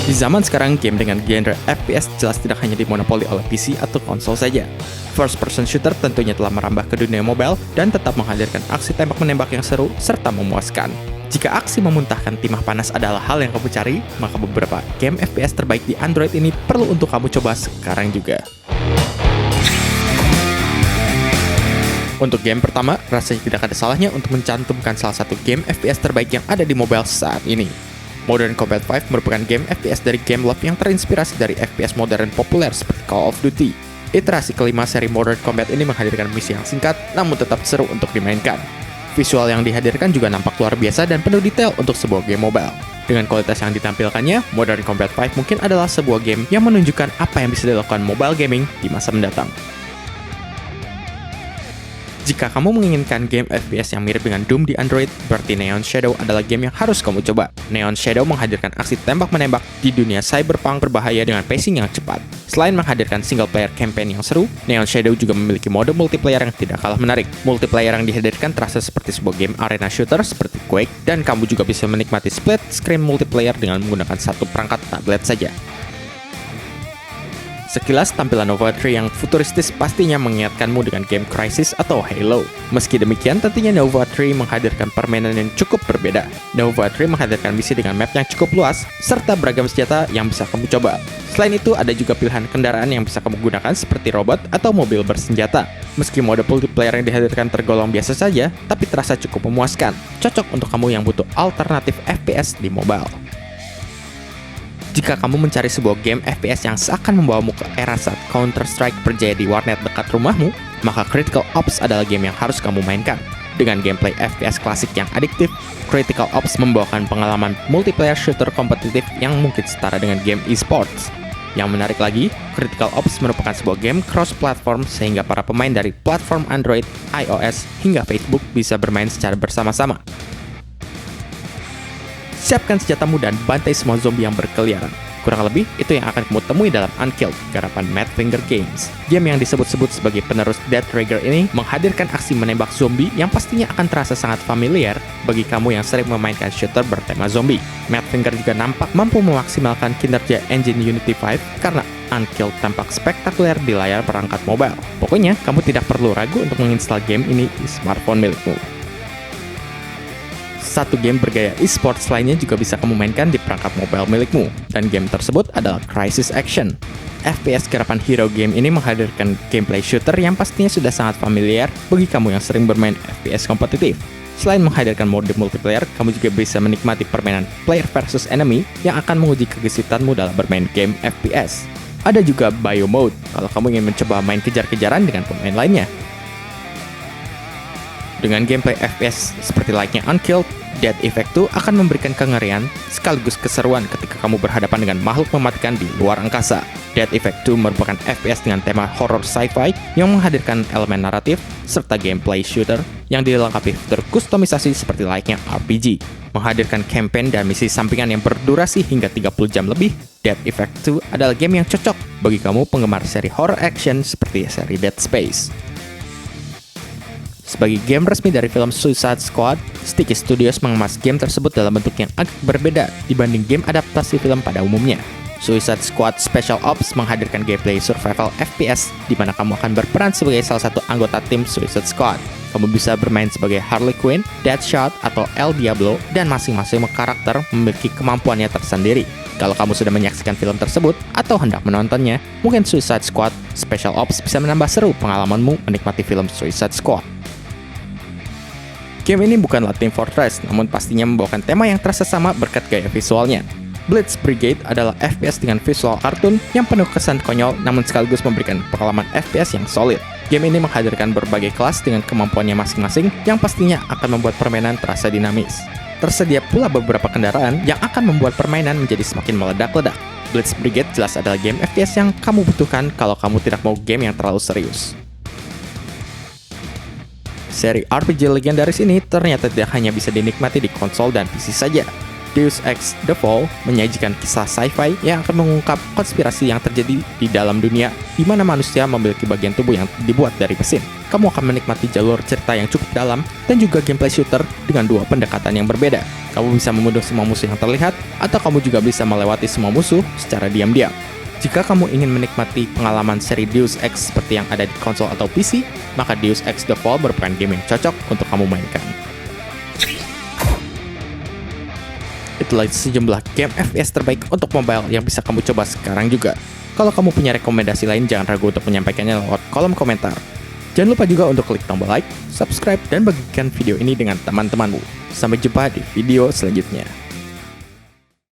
Di zaman sekarang, game dengan genre FPS jelas tidak hanya dimonopoli oleh PC atau konsol saja. First person shooter tentunya telah merambah ke dunia mobile dan tetap menghadirkan aksi tembak-menembak yang seru serta memuaskan. Jika aksi memuntahkan timah panas adalah hal yang kamu cari, maka beberapa game FPS terbaik di Android ini perlu untuk kamu coba sekarang juga. Untuk game pertama, rasanya tidak ada salahnya untuk mencantumkan salah satu game FPS terbaik yang ada di mobile saat ini. Modern Combat 5 merupakan game FPS dari Gameloft yang terinspirasi dari FPS modern populer seperti Call of Duty. Iterasi kelima seri Modern Combat ini menghadirkan misi yang singkat, namun tetap seru untuk dimainkan. Visual yang dihadirkan juga nampak luar biasa dan penuh detail untuk sebuah game mobile. Dengan kualitas yang ditampilkannya, Modern Combat 5 mungkin adalah sebuah game yang menunjukkan apa yang bisa dilakukan mobile gaming di masa mendatang. Jika kamu menginginkan game FPS yang mirip dengan Doom di Android, berarti Neon Shadow adalah game yang harus kamu coba. Neon Shadow menghadirkan aksi tembak-menembak di dunia cyberpunk berbahaya dengan pacing yang cepat. Selain menghadirkan single player campaign yang seru, Neon Shadow juga memiliki mode multiplayer yang tidak kalah menarik. Multiplayer yang dihadirkan terasa seperti sebuah game arena shooter seperti Quake, dan kamu juga bisa menikmati split screen multiplayer dengan menggunakan satu perangkat tablet saja. Sekilas tampilan Nova 3 yang futuristis pastinya mengingatkanmu dengan game Crysis atau Halo. Meski demikian, tentunya Nova 3 menghadirkan permainan yang cukup berbeda. Nova 3 menghadirkan misi dengan map yang cukup luas, serta beragam senjata yang bisa kamu coba. Selain itu, ada juga pilihan kendaraan yang bisa kamu gunakan seperti robot atau mobil bersenjata. Meski mode multiplayer yang dihadirkan tergolong biasa saja, tapi terasa cukup memuaskan. Cocok untuk kamu yang butuh alternatif FPS di mobile. Jika kamu mencari sebuah game FPS yang seakan membawamu ke era saat Counter-Strike berjaya di warnet dekat rumahmu, maka Critical Ops adalah game yang harus kamu mainkan. Dengan gameplay FPS klasik yang adiktif, Critical Ops membawakan pengalaman multiplayer shooter kompetitif yang mungkin setara dengan game e-sports. Yang menarik lagi, Critical Ops merupakan sebuah game cross-platform sehingga para pemain dari platform Android, iOS, hingga Facebook bisa bermain secara bersama-sama. Siapkan senjatamu dan bantai semua zombie yang berkeliaran. Kurang lebih, itu yang akan kamu temui dalam Unkilled, garapan Matt Finger Games. Game yang disebut-sebut sebagai penerus Death Trigger ini menghadirkan aksi menembak zombie yang pastinya akan terasa sangat familiar bagi kamu yang sering memainkan shooter bertema zombie. Matt Finger juga nampak mampu memaksimalkan kinerja engine Unity 5 karena Unkilled tampak spektakuler di layar perangkat mobile. Pokoknya, kamu tidak perlu ragu untuk menginstal game ini di smartphone milikmu. Satu game bergaya e-sports lainnya juga bisa kamu mainkan di perangkat mobile milikmu, dan game tersebut adalah Crysis Action. FPS garapan Hero Game ini menghadirkan gameplay shooter yang pastinya sudah sangat familiar bagi kamu yang sering bermain FPS kompetitif. Selain menghadirkan mode multiplayer, kamu juga bisa menikmati permainan player versus enemy yang akan menguji kegesitanmu dalam bermain game FPS. Ada juga Bio Mode, kalau kamu ingin mencoba main kejar-kejaran dengan pemain lainnya. Dengan gameplay FPS seperti layaknya Unkilled, Dead Effect 2 akan memberikan kengerian sekaligus keseruan ketika kamu berhadapan dengan makhluk mematikan di luar angkasa. Dead Effect 2 merupakan FPS dengan tema horror sci-fi yang menghadirkan elemen naratif serta gameplay shooter yang dilengkapi fitur kustomisasi seperti layaknya RPG. Menghadirkan campaign dan misi sampingan yang berdurasi hingga 30 jam lebih, Dead Effect 2 adalah game yang cocok bagi kamu penggemar seri horror action seperti seri Dead Space. Sebagai game resmi dari film Suicide Squad, Sticky Studios mengemas game tersebut dalam bentuk yang agak berbeda dibanding game adaptasi film pada umumnya. Suicide Squad Special Ops menghadirkan gameplay survival FPS di mana kamu akan berperan sebagai salah satu anggota tim Suicide Squad. Kamu bisa bermain sebagai Harley Quinn, Deadshot, atau El Diablo, dan masing-masing karakter memiliki kemampuannya tersendiri. Kalau kamu sudah menyaksikan film tersebut atau hendak menontonnya, mungkin Suicide Squad Special Ops bisa menambah seru pengalamanmu menikmati film Suicide Squad. Game ini bukanlah Team Fortress, namun pastinya membawakan tema yang terasa sama berkat gaya visualnya. Blitz Brigade adalah FPS dengan visual kartun yang penuh kesan konyol namun sekaligus memberikan pengalaman FPS yang solid. Game ini menghadirkan berbagai kelas dengan kemampuannya masing-masing yang pastinya akan membuat permainan terasa dinamis. Tersedia pula beberapa kendaraan yang akan membuat permainan menjadi semakin meledak-ledak. Blitz Brigade jelas adalah game FPS yang kamu butuhkan kalau kamu tidak mau game yang terlalu serius. Seri RPG legendaris ini ternyata tidak hanya bisa dinikmati di konsol dan PC saja. Deus Ex: The Fall menyajikan kisah sci-fi yang akan mengungkap konspirasi yang terjadi di dalam dunia di mana manusia memiliki bagian tubuh yang dibuat dari mesin. Kamu akan menikmati jalur cerita yang cukup dalam dan juga gameplay shooter dengan dua pendekatan yang berbeda. Kamu bisa membunuh semua musuh yang terlihat, atau kamu juga bisa melewati semua musuh secara diam-diam. Jika kamu ingin menikmati pengalaman seri Deus Ex seperti yang ada di konsol atau PC, maka Deus Ex: The Fall merupakan game yang cocok untuk kamu mainkan. Itulah sejumlah game FPS terbaik untuk mobile yang bisa kamu coba sekarang juga. Kalau kamu punya rekomendasi lain, jangan ragu untuk menyampaikannya lewat kolom komentar. Jangan lupa juga untuk klik tombol like, subscribe, dan bagikan video ini dengan teman-temanmu. Sampai jumpa di video selanjutnya.